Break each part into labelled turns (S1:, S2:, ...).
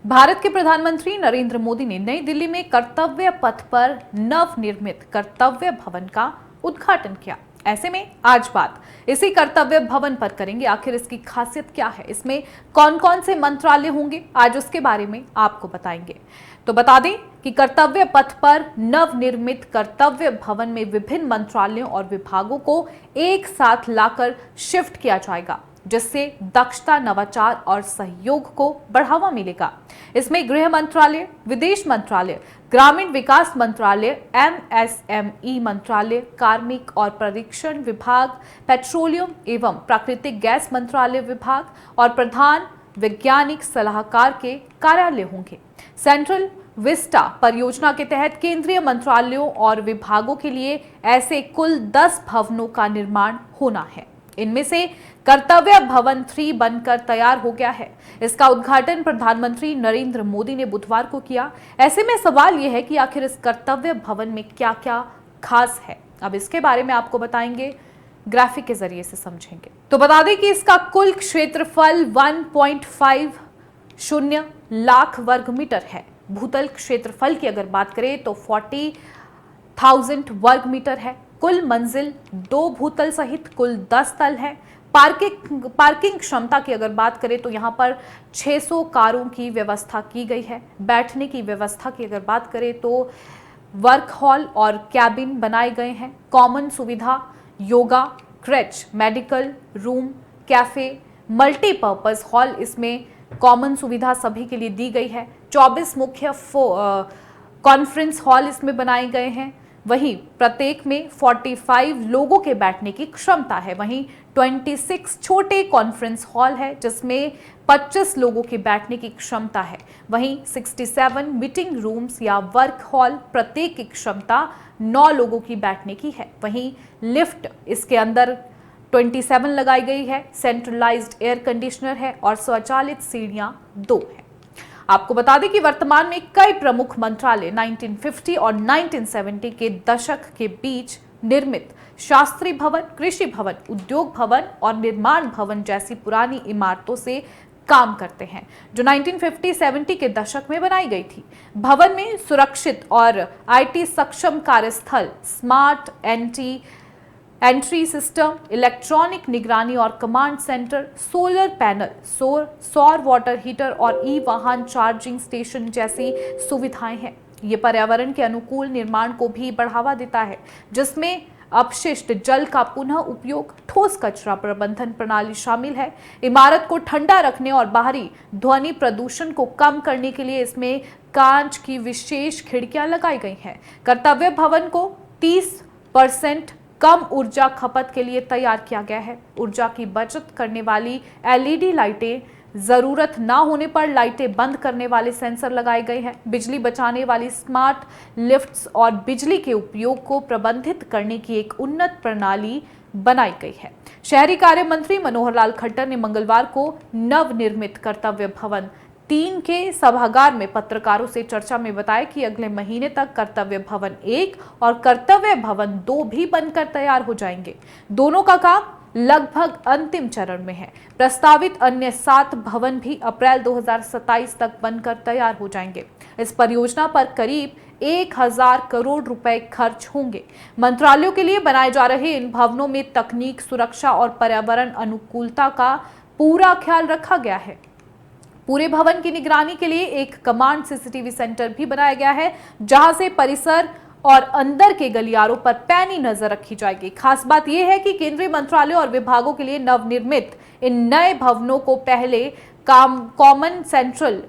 S1: भारत के प्रधानमंत्री नरेंद्र मोदी ने नई दिल्ली में कर्तव्य पथ पर नवनिर्मित कर्तव्य भवन का उद्घाटन किया। ऐसे में आज बात इसी कर्तव्य भवन पर करेंगे। आखिर इसकी खासियत क्या है, इसमें कौन कौन से मंत्रालय होंगे, आज उसके बारे में आपको बताएंगे। तो बता दें कि कर्तव्य पथ पर नवनिर्मित कर्तव्य भवन में विभिन्न मंत्रालयों और विभागों को एक साथ लाकर शिफ्ट किया जाएगा, जिससे दक्षता, नवाचार और सहयोग को बढ़ावा मिलेगा। इसमें गृह मंत्रालय, विदेश मंत्रालय, ग्रामीण विकास मंत्रालय, एमएसएमई मंत्रालय, कार्मिक और परीक्षण विभाग, पेट्रोलियम एवं प्राकृतिक गैस मंत्रालय विभाग और प्रधान वैज्ञानिक सलाहकार के कार्यालय होंगे। सेंट्रल विस्टा परियोजना के तहत केंद्रीय मंत्रालयों और विभागों के लिए ऐसे कुल 10 भवनों का निर्माण होना है। इनमें से कर्तव्य भवन 3 बनकर तैयार हो गया है। इसका उद्घाटन प्रधानमंत्री नरेंद्र मोदी ने बुधवार को किया। ऐसे में सवाल यह है कि आखिर इस कर्तव्य भवन में क्या क्या खास है। अब इसके बारे में आपको बताएंगे, ग्राफिक के जरिए से समझेंगे। तो बता दें कि इसका कुल क्षेत्रफल 1.50 लाख वर्ग मीटर है। भूतल क्षेत्रफल की अगर बात करें तो 40,000 वर्ग मीटर है। कुल मंजिल 2 भूतल सहित कुल 10 तल है। पार्किंग क्षमता की अगर बात करें तो यहाँ पर 600 कारों की व्यवस्था की गई है। बैठने की व्यवस्था की अगर बात करें तो वर्क हॉल और कैबिन बनाए गए हैं। कॉमन सुविधा, yoga, creche, medical room, cafe, multipurpose hall, इसमें कॉमन सुविधा सभी के लिए दी गई है। 24 मुख्य कॉन्फ्रेंस हॉल इसमें बनाए गए हैं। वहीं प्रत्येक में 45 लोगों के बैठने की क्षमता है। वहीं 26 छोटे कॉन्फ्रेंस हॉल है जिसमें 25 लोगों के बैठने की क्षमता है। वहीं 67 मीटिंग रूम्स या वर्क हॉल, प्रत्येक की क्षमता 9 लोगों की बैठने की है। वहीं लिफ्ट इसके अंदर 27 लगाई गई है। सेंट्रलाइज्ड एयर कंडीशनर है और स्वचालित सीढ़ियां 2 है। आपको बता दें कि वर्तमान में कई प्रमुख मंत्रालय 1950 और 1970 के दशक के बीच निर्मित शास्त्री भवन, कृषि भवन, उद्योग भवन और निर्माण भवन जैसी पुरानी इमारतों से काम करते हैं, जो 1950-70 के दशक में बनाई गई थी। भवन में सुरक्षित और आईटी सक्षम कार्यस्थल, स्मार्ट एंट्री सिस्टम, इलेक्ट्रॉनिक निगरानी और कमांड सेंटर, सोलर पैनल, सौर वाटर हीटर और ई वाहन चार्जिंग स्टेशन जैसी सुविधाएं हैं। ये पर्यावरण के अनुकूल निर्माण को भी बढ़ावा देता है, जिसमें अपशिष्ट जल का पुनः उपयोग, ठोस कचरा प्रबंधन प्रणाली शामिल है। इमारत को ठंडा रखने और बाहरी ध्वनि प्रदूषण को कम करने के लिए इसमें कांच की विशेष खिड़कियां लगाई गई हैं। कर्तव्य भवन को 30% कम ऊर्जा खपत के लिए तैयार किया गया है। ऊर्जा की बचत करने वाली एलईडी लाइटें, जरूरत ना होने पर लाइटें बंद करने वाले सेंसर लगाए गए हैं। बिजली बचाने वाली स्मार्ट लिफ्ट्स और बिजली के उपयोग को प्रबंधित करने की एक उन्नत प्रणाली बनाई गई है। शहरी कार्य मंत्री मनोहर लाल खट्टर ने मंगलवार को नवनिर्मित कर्तव्य भवन 3 के सभागार में पत्रकारों से चर्चा में बताया कि अगले महीने तक कर्तव्य भवन 1 और कर्तव्य भवन 2 भी बनकर तैयार हो जाएंगे। दोनों का काम लगभग अंतिम चरण में है। प्रस्तावित अन्य 7 भवन भी अप्रैल 2027 तक बनकर तैयार हो जाएंगे। इस परियोजना पर करीब 1000 करोड़ रुपए खर्च होंगे। मंत्रालयों के लिए बनाए जा रहे इन भवनों में तकनीक, सुरक्षा और पर्यावरण अनुकूलता का पूरा ख्याल रखा गया है। पूरे भवन की निगरानी के लिए एक कमांड सीसीटीवी सेंटर भी बनाया गया है, जहां से परिसर और अंदर के गलियारों पर पैनी नजर रखी जाएगी। खास बात यह है कि केंद्रीय मंत्रालयों और विभागों के लिए नवनिर्मित इन नए भवनों को पहले कॉमन सेंट्रल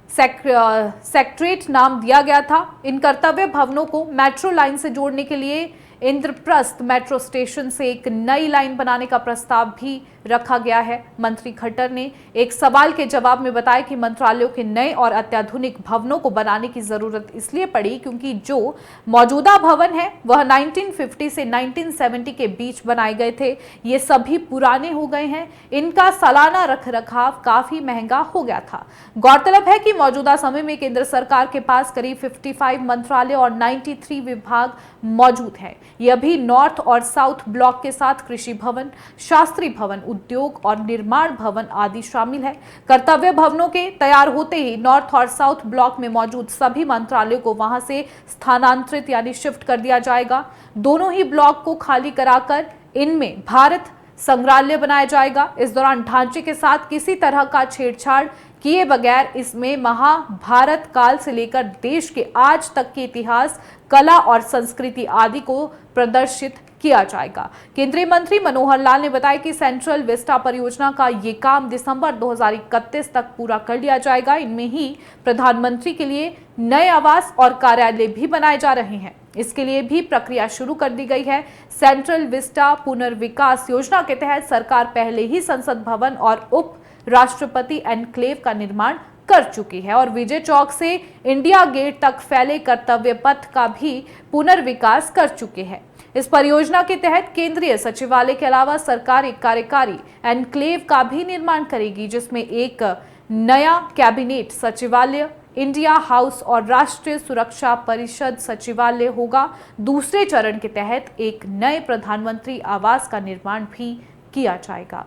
S1: सेक्रेटरीट नाम दिया गया था। इन कर्तव्य भवनों को मेट्रो लाइन से जोड़ने के लिए इंद्रप्रस्थ मेट्रो स्टेशन से एक नई लाइन बनाने का प्रस्ताव भी रखा गया है। मंत्री खट्टर ने एक सवाल के जवाब में बताया कि मंत्रालयों के नए और अत्याधुनिक भवनों को बनाने की जरूरत इसलिए पड़ी क्योंकि जो मौजूदा भवन है वह 1950 से 1970 के बीच बनाए गए थे। ये सभी पुराने हो गए हैं। इनका सालाना रखरखाव काफी महंगा हो गया था। गौरतलब है कि मौजूदा समय में केंद्र सरकार के पास करीब 55 मंत्रालय और 93 विभाग मौजूद है। यह भी नॉर्थ और साउथ ब्लॉक के साथ कृषि भवन, शास्त्री भवन, उद्योग और निर्माण भवन आदि शामिल है। कर्तव्य भवनों के तैयार होते ही नॉर्थ और साउथ ब्लॉक में मौजूद सभी मंत्रालयों को वहां से स्थानांतरित यानी शिफ्ट कर दिया जाएगा। दोनों ही ब्लॉक को खाली कराकर इनमें भारत संग्रहालय बनाया जाएगा। इस दौरान ढांचे के साथ किसी तरह का छेड़छाड़ किए बगैर इसमें महाभारत काल से लेकर देश के आज तक के इतिहास, कला और संस्कृति आदि को प्रदर्शित किया जाएगा। केंद्रीय मंत्री मनोहर लाल ने बताया कि सेंट्रल विस्टा परियोजना का ये काम दिसंबर 2031 तक पूरा कर लिया जाएगा। इनमें ही प्रधानमंत्री के लिए नए आवास और कार्यालय भी बनाए जा रहे हैं। इसके लिए भी प्रक्रिया शुरू कर दी गई है। सेंट्रल विस्टा पुनर्विकास योजना के तहत सरकार पहले ही संसद भवन और उप राष्ट्रपति एनक्लेव का निर्माण कर चुकी है और विजय चौक से इंडिया गेट तक फैले कर्तव्य पथ का भी पुनर्विकास कर चुके हैं। इस परियोजना के तहत केंद्रीय सचिवालय के अलावा सरकार एक कार्यकारी एनक्लेव का भी निर्माण करेगी, जिसमें एक नया कैबिनेट सचिवालय, इंडिया हाउस और राष्ट्रीय सुरक्षा परिषद सचिवालय होगा। दूसरे चरण के तहत एक नए प्रधानमंत्री आवास का निर्माण भी किया जाएगा।